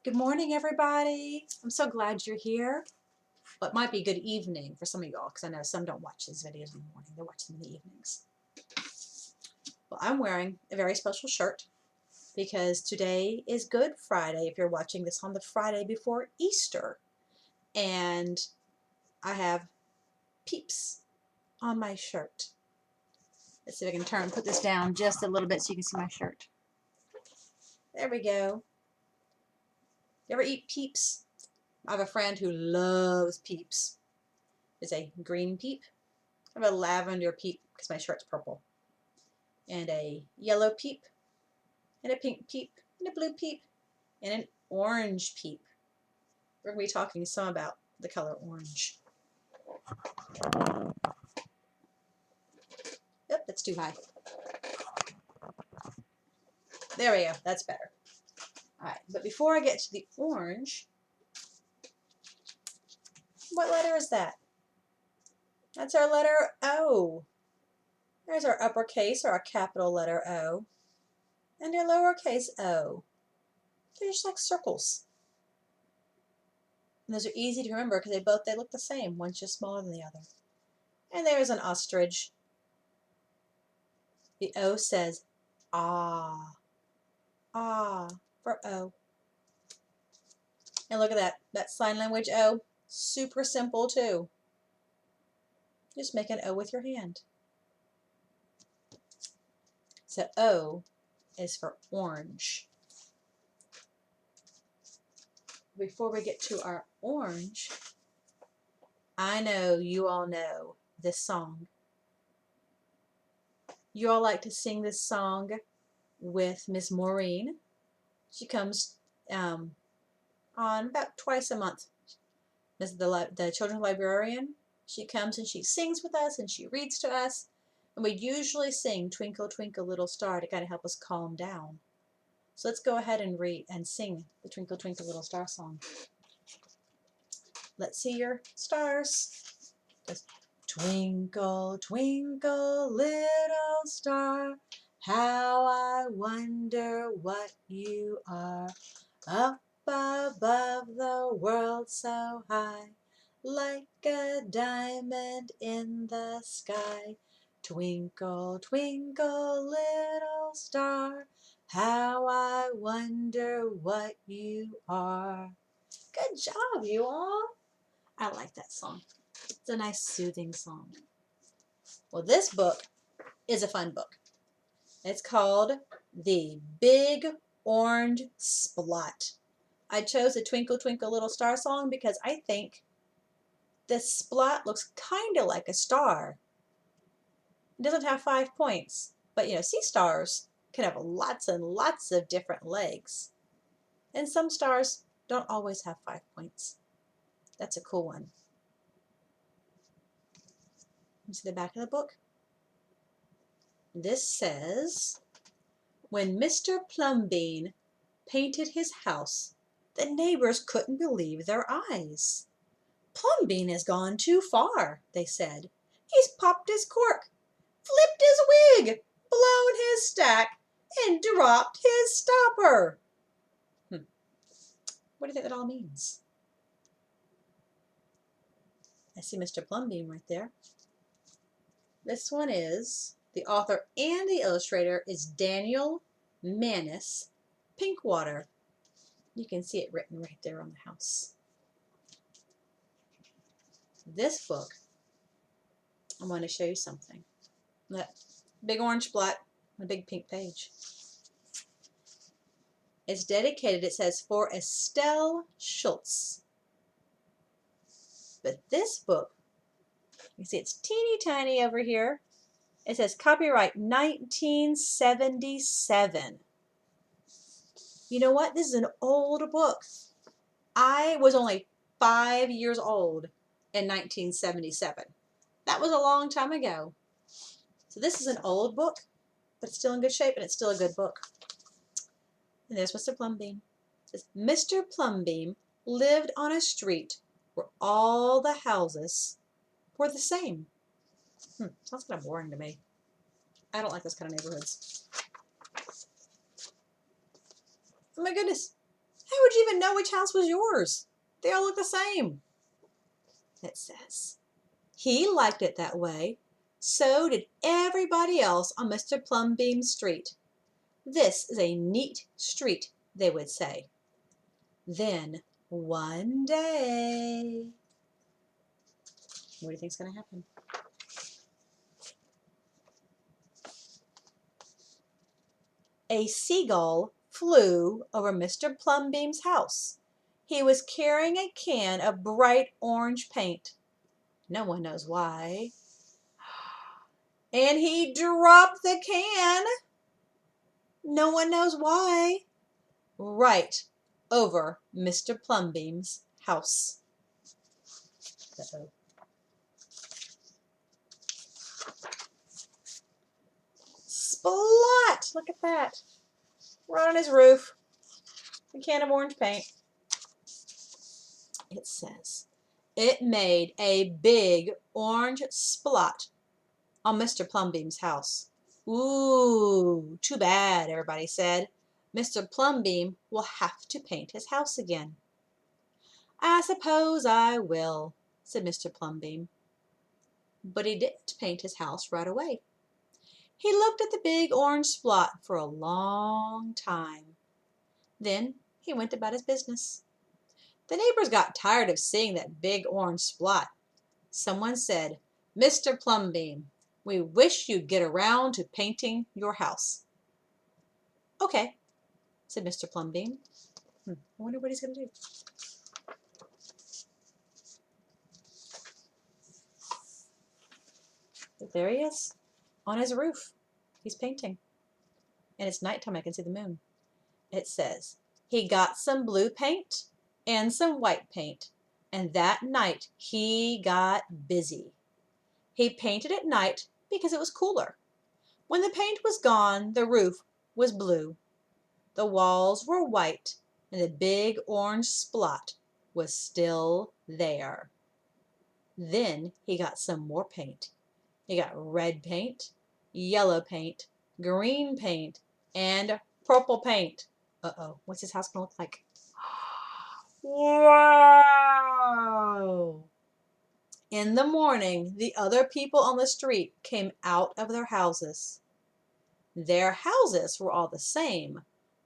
Good morning, everybody. I'm so glad you're here. Well, it might be good evening for some of y'all because I know some don't watch these videos in the morning. They watch them in the evenings. Well, I'm wearing a very special shirt because today is Good Friday if you're watching this on the Friday before Easter. And I have peeps on my shirt. Let's see if I can put this down just a little bit so you can see my shirt. There we go. You ever eat peeps? I have a friend who loves peeps. It's a green peep. I have a lavender peep because my shirt's purple. And a yellow peep. And a pink peep. And a blue peep. And an orange peep. We're going to be talking some about the color orange. Yep, that's too high. There we go. That's better. Alright, but before I get to the orange, what letter is that? That's our letter O. There's our uppercase or our capital letter O. And our lowercase o. They're just like circles. And those are easy to remember because they look the same. One's just smaller than the other. And there's an ostrich. The O says ah. Ah for O. And look at that sign language O. Super simple too. Just make an O with your hand. So O is for orange. Before we get to our orange, I know you all know this song. You all like to sing this song with Miss Maureen. She comes on about twice a month. This is the children's librarian. She comes and she sings with us and she reads to us. And we usually sing Twinkle, Twinkle, Little Star to kind of help us calm down. So let's go ahead and read and sing the Twinkle, Twinkle, Little Star song. Let's see your stars. Just twinkle, twinkle, little star, how I wonder what you are. Up above the world so high, like a diamond in the sky. Twinkle, twinkle, little star, how I wonder what you are. Good job, you all. I like that song. It's a nice soothing song. Well, this book is a fun book. It's called The Big Orange Splot. I chose the Twinkle Twinkle Little Star song because I think this splot looks kind of like a star. It doesn't have 5 points, but you know, sea stars can have lots and lots of different legs. And some stars don't always have 5 points. That's a cool one. You see the back of the book? This says, when Mr. Plumbean painted his house, the neighbors couldn't believe their eyes. Plumbean has gone too far, they said. He's popped his cork, flipped his wig, blown his stack, and dropped his stopper. What do you think that all means? I see Mr. Plumbean right there. This one is, the author and the illustrator is Daniel Mannis Pinkwater. You can see it written right there on the house. This book, I want to show you something. That big orange blot, a big pink page. It's dedicated, it says, for Estelle Schultz. But this book, you see it's teeny tiny over here. It says copyright 1977. You know what? This is an old book. I was only 5 years old in 1977. That was a long time ago. So this is an old book, but it's still in good shape and it's still a good book. And there's Mr. Plumbean. It says, Mr. Plumbean lived on a street where all the houses were the same. Sounds kind of boring to me. I don't like those kind of neighborhoods. Oh my goodness. How would you even know which house was yours? They all look the same. It says, he liked it that way. So did everybody else on Mr. Plumbeam's street. This is a neat street, they would say. Then one day, what do you think's going to happen? A seagull flew over Mr. Plumbeam's house. He was carrying a can of bright orange paint. No one knows why. And he dropped the can. No one knows why. Right over Mr. Plumbeam's house. Uh-oh. Splot! Look at that. Right on his roof. A can of orange paint. It says, it made a big orange splot on Mr. Plumbeam's house. Ooh, too bad, everybody said. Mr. Plumbeam will have to paint his house again. I suppose I will, said Mr. Plumbeam. But he didn't paint his house right away. He looked at the big orange splot for a long time. Then he went about his business. The neighbors got tired of seeing that big orange splot. Someone said, Mr. Plumbeam, we wish you'd get around to painting your house. Okay, said Mr. Plumbeam. I wonder what he's going to do. But there he is, on his roof. He's painting. And it's nighttime, I can see the moon. It says, he got some blue paint and some white paint, and that night he got busy. He painted at night because it was cooler. When the paint was gone, the roof was blue. The walls were white, and the big orange splot was still there. Then he got some more paint. He got red paint, yellow paint, green paint, and purple paint. Uh-oh, what's his house gonna look like? Wow! In the morning, the other people on the street came out of their houses. Their houses were all the same,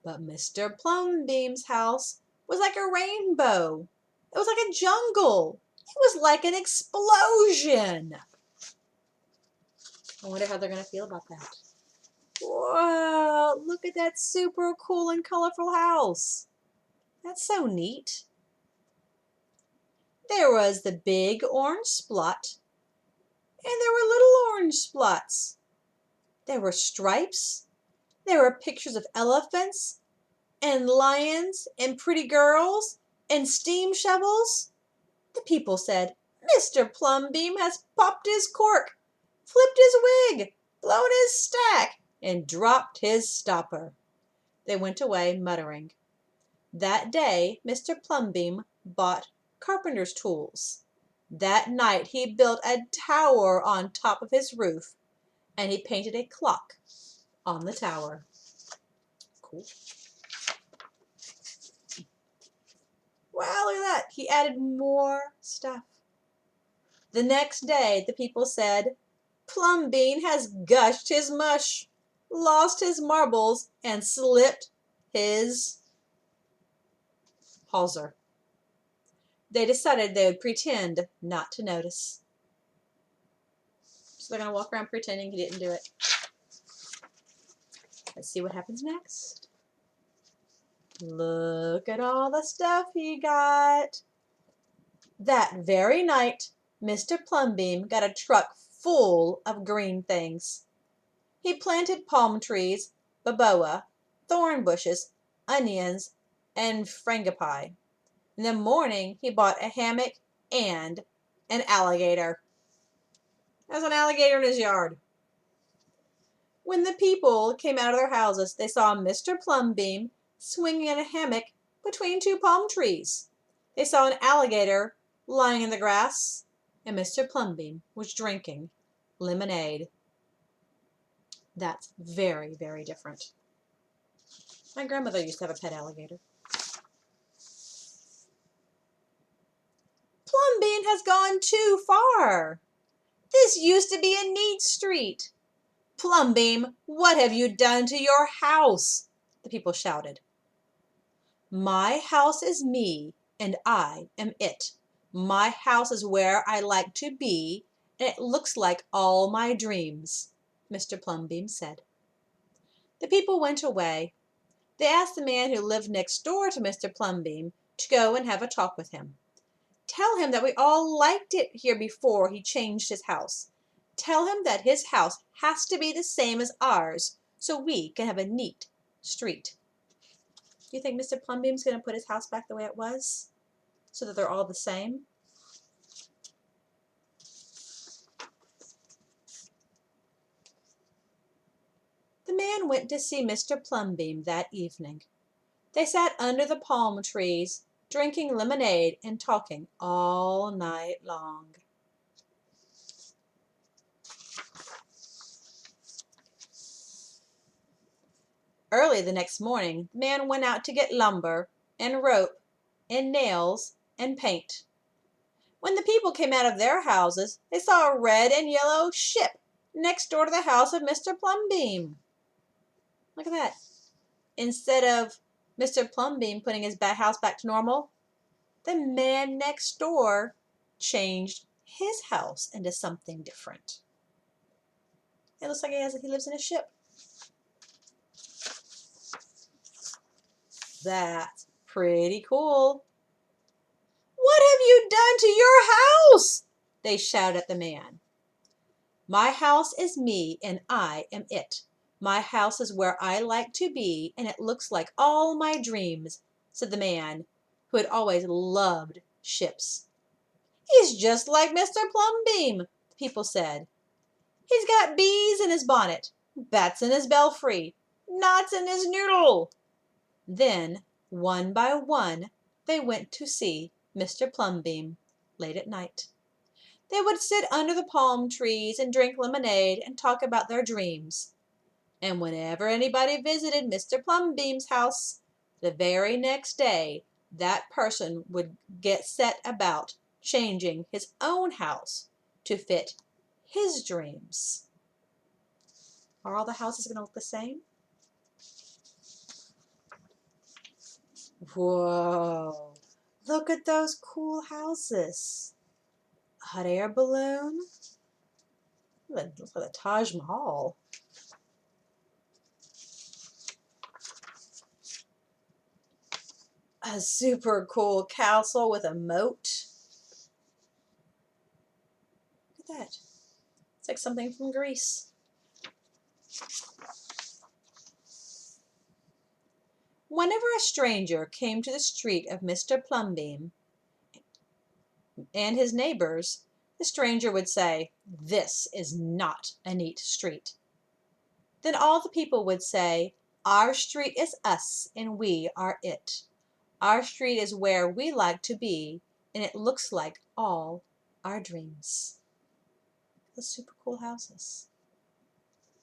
but Mr. Plumbeam's house was like a rainbow. It was like a jungle. It was like an explosion. I wonder how they're going to feel about that. Whoa, look at that super cool and colorful house. That's so neat. There was the big orange splot, and there were little orange splots. There were stripes. There were pictures of elephants and lions and pretty girls and steam shovels. The people said, Mr. Plumbeam has popped his cork, flipped his wig, blown his stack, and dropped his stopper. They went away muttering. That day, Mr. Plumbeam bought carpenter's tools. That night he built a tower on top of his roof, and he painted a clock on the tower. Cool. Wow, look at that. He added more stuff. The next day, the people said, Plumbeam has gushed his mush, lost his marbles, and slipped his hawser. They decided they would pretend not to notice. So they're going to walk around pretending he didn't do it. Let's see what happens next. Look at all the stuff he got. That very night, Mr. Plumbeam got a truck full of green things. He planted palm trees, baboa, thorn bushes, onions, and frangipani. In the morning, he bought a hammock and an alligator. There's an alligator in his yard. When the people came out of their houses, they saw Mr. Plumbeam swinging in a hammock between two palm trees. They saw an alligator lying in the grass, and Mr. Plumbeam was drinking lemonade. That's very, very different. My grandmother used to have a pet alligator. man has gone too far. This used to be a neat street. Plumbeam, what have you done to your house? The people shouted. My house is me, and I am it. My house is where I like to be, and it looks like all my dreams, Mr. Plumbeam said. The people went away. They asked the man who lived next door to Mr. Plumbeam to go and have a talk with him. Tell him that we all liked it here before he changed his house. Tell him that his house has to be the same as ours so we can have a neat street. Do you think Mr. Plumbeam's going to put his house back the way it was so that they're all the same? The man went to see Mr. Plumbeam that evening. They sat under the palm trees, drinking lemonade and talking all night long. Early the next morning, the man went out to get lumber and rope and nails and paint. When the people came out of their houses, they saw a red and yellow ship next door to the house of Mr. Plumbeam. Look at that. Instead of Mr. Plumbeam putting his house back to normal, the man next door changed his house into something different. It looks like he lives in a ship. That's pretty cool. What have you done to your house? They shouted at the man. My house is me and I am it. My house is where I like to be and it looks like all my dreams, said the man who had always loved ships. He's just like Mr. Plumbeam, the people said. He's got bees in his bonnet, bats in his belfry, knots in his noodle. Then, one by one, they went to see Mr. Plumbeam late at night. They would sit under the palm trees and drink lemonade and talk about their dreams. And whenever anybody visited Mr. Plumbeam's house, the very next day, that person would get set about changing his own house to fit his dreams. Are all the houses going to look the same? Whoa, look at those cool houses. A hot air balloon. It looks like the Taj Mahal. A super cool castle with a moat. Look at that. It's like something from Greece. Whenever a stranger came to the street of Mr. Plumbeam and his neighbors, the stranger would say, "This is not a neat street." Then all the people would say, "Our street is us and we are it. Our street is where we like to be and it looks like all our dreams." The super cool houses.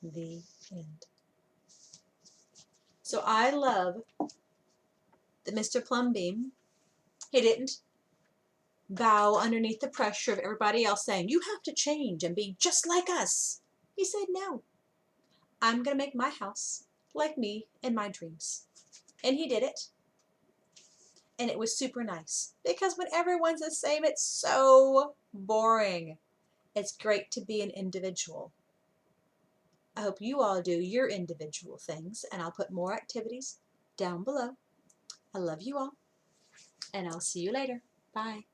The end. So I love that Mr. Plumbeam, he didn't bow underneath the pressure of everybody else saying, "You have to change and be just like us." He said, "No, I'm going to make my house like me and my dreams." And he did it. And it was super nice. Because when everyone's the same, it's so boring. It's great to be an individual. I hope you all do your individual things, and I'll put more activities down below. I love you all, and I'll see you later. Bye.